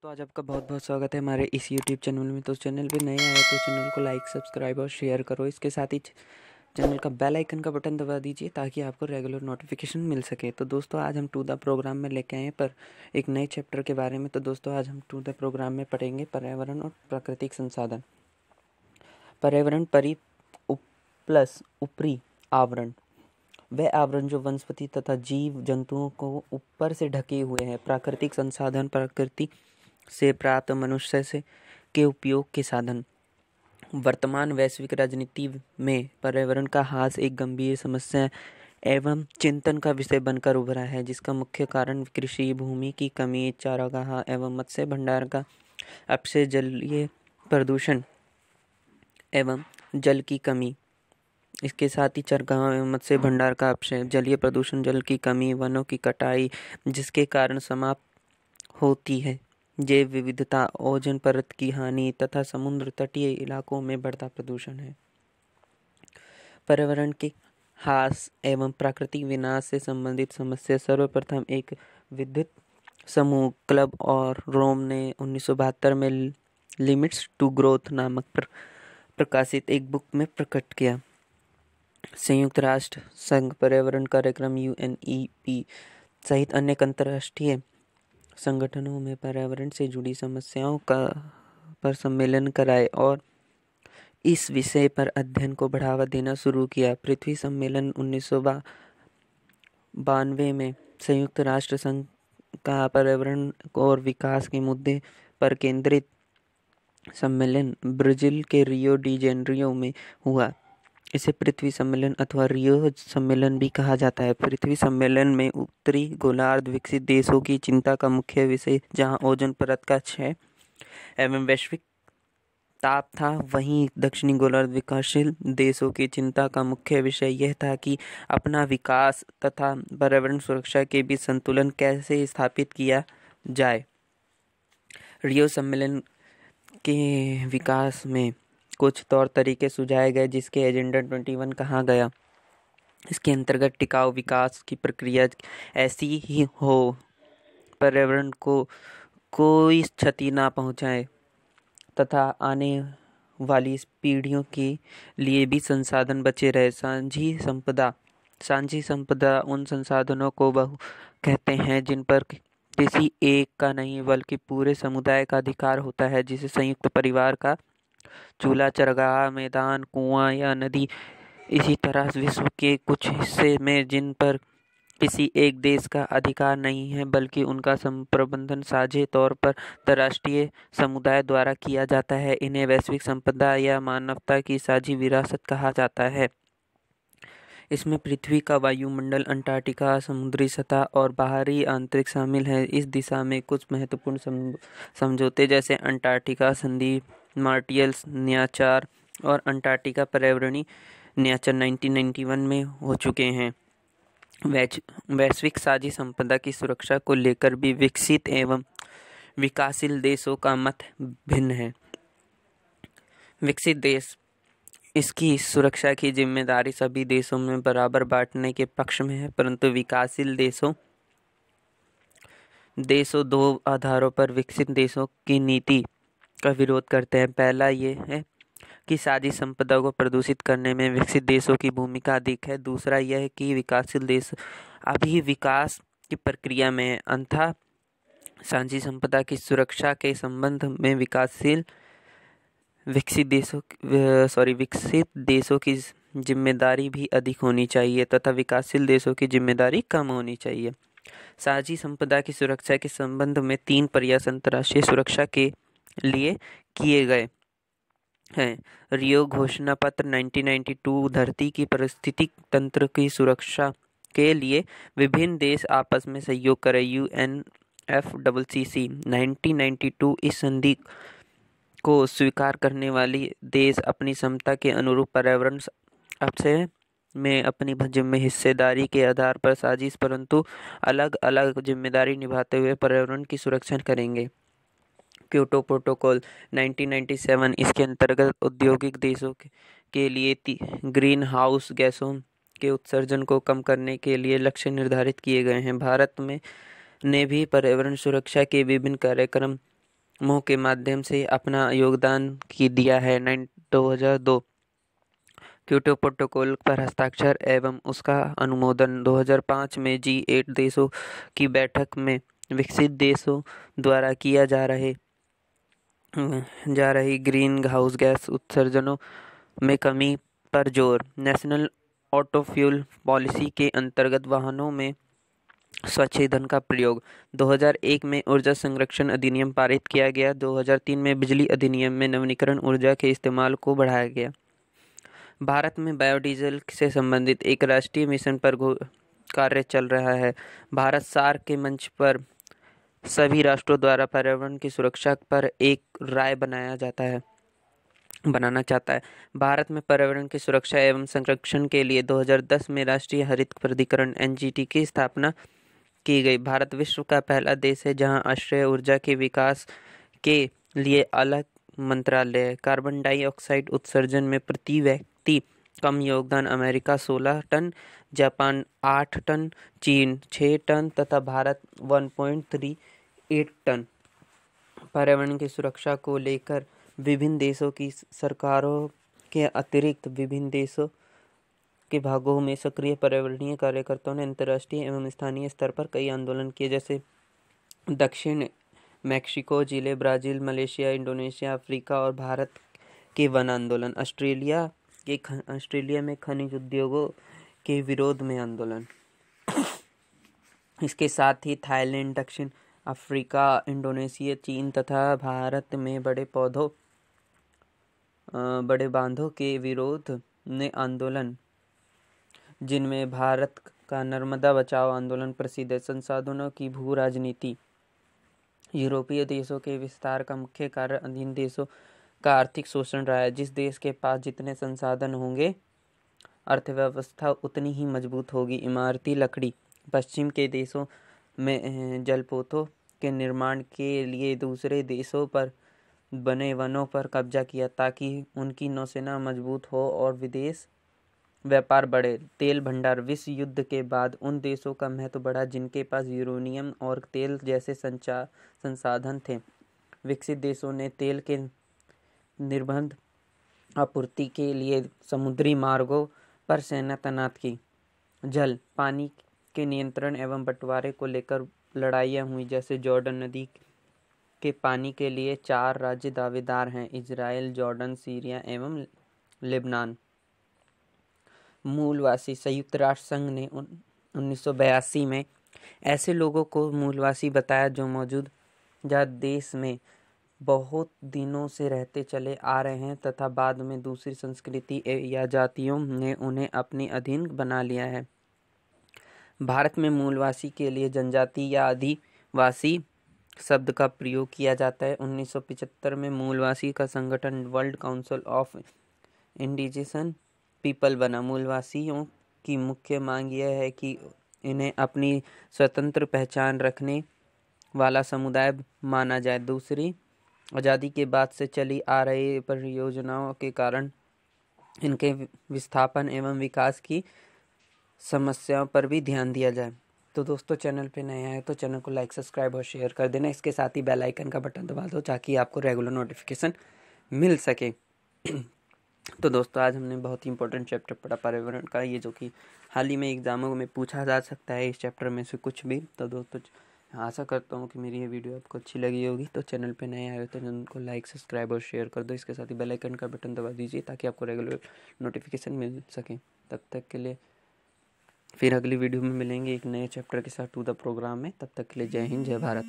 तो आज आपका बहुत बहुत स्वागत है हमारे इस यूट्यूब चैनल में। तो चैनल पे नए आए तो चैनल को लाइक सब्सक्राइब और शेयर करो। इसके साथ ही चैनल का बेल आइकन का बटन दबा दीजिए ताकि आपको रेगुलर नोटिफिकेशन मिल सके। तो दोस्तों आज हम टू द प्रोग्राम में लेके आए पर एक नए चैप्टर के बारे में। तो दोस्तों आज हम टू द प्रोग्राम में पढ़ेंगे पर्यावरण और प्राकृतिक संसाधन। पर्यावरण प्लस ऊपरी आवरण, वह आवरण जो वनस्पति तथा जीव जंतुओं को ऊपर से ढके हुए हैं। प्राकृतिक संसाधन, प्रकृति से प्राप्त मनुष्य से के उपयोग के साधन। वर्तमान वैश्विक राजनीति में पर्यावरण का ह्रास एक गंभीर समस्या एवं चिंतन का विषय बनकर उभरा है, जिसका मुख्य कारण कृषि भूमि की कमी, चारागाह एवं मत्स्य भंडार का अपक्षय, जलीय प्रदूषण एवं जल की कमी। इसके साथ ही चारागाह एवं मत्स्य भंडार का अपक्षय, जलीय प्रदूषण, जल की कमी, वनों की कटाई जिसके कारण समाप्त होती है जैव विविधता, ओजोन परत की हानि तथा समुद्र तटीय इलाकों में बढ़ता प्रदूषण है। पर्यावरण के ह्रास एवं प्राकृतिक विनाश से संबंधित समस्या। सर्वप्रथम एक विद्युत समूह क्लब और रोम ने 1972 में लिमिट्स टू ग्रोथ नामक प्रकाशित एक बुक में प्रकट किया। संयुक्त राष्ट्र संघ पर्यावरण कार्यक्रम UNEP सहित अनेक अंतर्राष्ट्रीय संगठनों में पर्यावरण से जुड़ी समस्याओं पर सम्मेलन कराए और इस विषय पर अध्ययन को बढ़ावा देना शुरू किया। पृथ्वी सम्मेलन 1992 में संयुक्त राष्ट्र संघ का पर्यावरण और विकास के मुद्दे पर केंद्रित सम्मेलन ब्राजील के रियो डी जेनेरियो में हुआ। इसे पृथ्वी सम्मेलन अथवा रियो सम्मेलन भी कहा जाता है। पृथ्वी सम्मेलन में उत्तरी गोलार्ध विकसित देशों की चिंता का मुख्य विषय जहां ओजोन परत का क्षय एवं वैश्विक ताप था, वहीं दक्षिणी गोलार्ध विकासशील देशों की चिंता का मुख्य विषय यह था कि अपना विकास तथा पर्यावरण सुरक्षा के बीच संतुलन कैसे स्थापित किया जाए। रियो सम्मेलन के विकास में कुछ तौर तरीके सुझाए गए जिसके एजेंडा 21 कहा गया। इसके अंतर्गत टिकाऊ विकास की प्रक्रिया ऐसी ही हो, पर्यावरण को कोई क्षति ना पहुंचाए तथा आने वाली पीढ़ियों के लिए भी संसाधन बचे रहे। साझी संपदा उन संसाधनों को कहते हैं जिन पर किसी एक का नहीं बल्कि पूरे समुदाय का अधिकार होता है, जिसे संयुक्त परिवार का चूल्हा, चरगाह, मैदान, कुआं या नदी। इसी तरह विश्व के कुछ हिस्से में जिन पर किसी एक देश का अधिकार नहीं है बल्कि उनका प्रबंधन साझे तौर पर अंतर्राष्ट्रीय समुदाय द्वारा किया जाता है, इन्हें वैश्विक संपदा या मानवता की साझी विरासत कहा जाता है। इसमें पृथ्वी का वायुमंडल, अंटार्कटिका, समुद्री सतह और बाहरी आंतरिक शामिल है। इस दिशा में कुछ महत्वपूर्ण समझौते जैसे अंटार्कटिका संधि, मार्टियल न्याचार और अंटार्कटिका पर्यावरणीय न्याचार 1991 में हो चुके हैं। वैश्विक साझी संपदा की सुरक्षा को लेकर भी विकसित एवं विकासशील देशों का मत भिन्न है। विकसित देश इसकी सुरक्षा की जिम्मेदारी सभी देशों में बराबर बांटने के पक्ष में है, परंतु विकासशील देशों दो आधारों पर विकसित देशों की नीति का विरोध करते हैं। पहला ये है कि साझी संपदा को प्रदूषित करने में विकसित देशों की भूमिका अधिक है। दूसरा यह है कि विकासशील देश अभी विकास की प्रक्रिया में है। अंततः साझी संपदा की सुरक्षा के संबंध में विकसित देशों की जिम्मेदारी भी अधिक होनी चाहिए तथा विकासशील देशों की जिम्मेदारी कम होनी चाहिए। साझी संपदा की सुरक्षा के संबंध में 3 प्रयास अंतर्राष्ट्रीय सुरक्षा के लिए किए गए हैं। रियो घोषणा पत्र 1992, धरती की पारिस्थितिक तंत्र की सुरक्षा के लिए विभिन्न देश आपस में सहयोग करें। UNFCCC 1992 इस संधि को स्वीकार करने वाली देश अपनी क्षमता के अनुरूप पर्यावरण अपक्षय में अपनी में हिस्सेदारी के आधार पर साझी परंतु अलग अलग जिम्मेदारी निभाते हुए पर्यावरण की सुरक्षा करेंगे। क्योटो प्रोटोकॉल 1997 इसके अंतर्गत औद्योगिक देशों के लिए ग्रीन हाउस गैसों के उत्सर्जन को कम करने के लिए लक्ष्य निर्धारित किए गए हैं। भारत में ने भी पर्यावरण सुरक्षा के विभिन्न कार्यक्रम मुंह के माध्यम से अपना योगदान की दिया है। 2002 क्योटो प्रोटोकॉल पर हस्ताक्षर एवं उसका अनुमोदन 2005 में G8 देशों की बैठक में विकसित देशों द्वारा किया जा रही ग्रीन हाउस गैस उत्सर्जनों में कमी पर जोर। नेशनल ऑटो फ्यूल पॉलिसी के अंतर्गत वाहनों में स्वच्छ ईंधन का प्रयोग। 2001 में ऊर्जा संरक्षण अधिनियम पारित किया गया। 2003 में बिजली अधिनियम में नवीकरण ऊर्जा के इस्तेमाल को बढ़ाया गया। भारत में बायोडीजल से संबंधित एक राष्ट्रीय मिशन पर कार्य चल रहा है। भारत सार्क के मंच पर सभी राष्ट्रों द्वारा पर्यावरण की सुरक्षा पर एक राय बनाना चाहता है। भारत में पर्यावरण की सुरक्षा एवं संरक्षण के लिए 2010 में राष्ट्रीय हरित प्राधिकरण (NGT) की स्थापना की गई। भारत विश्व का पहला देश है जहां अक्षय ऊर्जा के विकास के लिए अलग मंत्रालय है। कार्बन डाइऑक्साइड उत्सर्जन में प्रति व्यक्ति कम योगदान अमेरिका 16 टन, जापान 8 टन, चीन 6 टन तथा भारत 1.38 टन। पर्यावरण की सुरक्षा को लेकर विभिन्न देशों की सरकारों के अतिरिक्त विभिन्न देशों के भागों में सक्रिय पर्यावरणीय कार्यकर्ताओं ने अंतर्राष्ट्रीय एवं स्थानीय स्तर पर कई आंदोलन किए, जैसे दक्षिण Mexico, Chile, Brazil, Malaysia, Indonesia, Africa और भारत के वन आंदोलन। ऑस्ट्रेलिया में खनिज उद्योगों के विरोध में आंदोलन। इसके साथ ही थाईलैंड, दक्षिण अफ्रीका, इंडोनेशिया, चीन तथा भारत में बड़े बांधों के विरोध ने आंदोलन, जिनमें भारत का नर्मदा बचाओ आंदोलन प्रसिद्ध है। संसाधनों की भू राजनीति। यूरोपीय देशों के विस्तार का मुख्य कारण अधीन देशों का आर्थिक शोषण रहा है। जिस देश के पास जितने संसाधन होंगे, अर्थव्यवस्था उतनी ही मजबूत होगी। इमारती लकड़ी। पश्चिम के देशों में जलपोतों के निर्माण के लिए दूसरे देशों पर बने वनों पर कब्जा किया ताकि उनकी नौसेना मजबूत हो और विदेश व्यापार बढ़े। तेल भंडार। विश्व युद्ध के बाद उन देशों का महत्व बढ़ा जिनके पास यूरेनियम और तेल जैसे संसाधन थे। विकसित देशों ने तेल के निर्बाध आपूर्ति के लिए समुद्री मार्गों पर सेना तैनात की। जल। पानी के नियंत्रण एवं बंटवारे को लेकर लड़ाइयाँ हुई, जैसे जॉर्डन नदी के पानी के लिए 4 राज्य दावेदार हैं: इजराइल, जॉर्डन, सीरिया एवं लेबनान। मूलवासी। संयुक्त राष्ट्र संघ ने 1982 में ऐसे लोगों को मूलवासी बताया जो मौजूदा देश में बहुत दिनों से रहते चले आ रहे हैं तथा बाद में दूसरी संस्कृति या जातियों ने उन्हें अपने अधीन बना लिया है। भारत में मूलवासी के लिए जनजाति या आदिवासी शब्द का प्रयोग किया जाता है। 1975 में मूलवासी का संगठन world council of indigenous people बना। मूलवासियों की मुख्य मांग यह है कि इन्हें अपनी स्वतंत्र पहचान रखने वाला समुदाय माना जाए। दूसरी, आज़ादी के बाद से चली आ रही परियोजनाओं के कारण इनके विस्थापन एवं विकास की समस्याओं पर भी ध्यान दिया जाए। तो दोस्तों, चैनल पे नए आए तो चैनल को लाइक, सब्सक्राइब और शेयर कर देना। इसके साथ ही बेल आइकन का बटन दबा दो ताकि आपको रेगुलर नोटिफिकेशन मिल सके। तो दोस्तों, आज हमने बहुत ही इंपॉर्टेंट चैप्टर पढ़ा पर्यावरण का, ये जो कि हाल ही में एग्जामों में पूछा जा सकता है इस चैप्टर में से कुछ भी। तो दोस्तों, आशा करता हूँ कि मेरी ये वीडियो आपको अच्छी लगी होगी। तो चैनल पे नए आए हो तो चैनल को लाइक, सब्सक्राइब और शेयर कर दो। इसके साथ ही बेल आइकन का बटन दबा दीजिए ताकि आपको रेगुलर नोटिफिकेशन मिल सके। तब तक के लिए फिर अगली वीडियो में मिलेंगे एक नए चैप्टर के साथ टू द प्रोग्राम में। तब तक के लिए जय हिंद, जय भारत।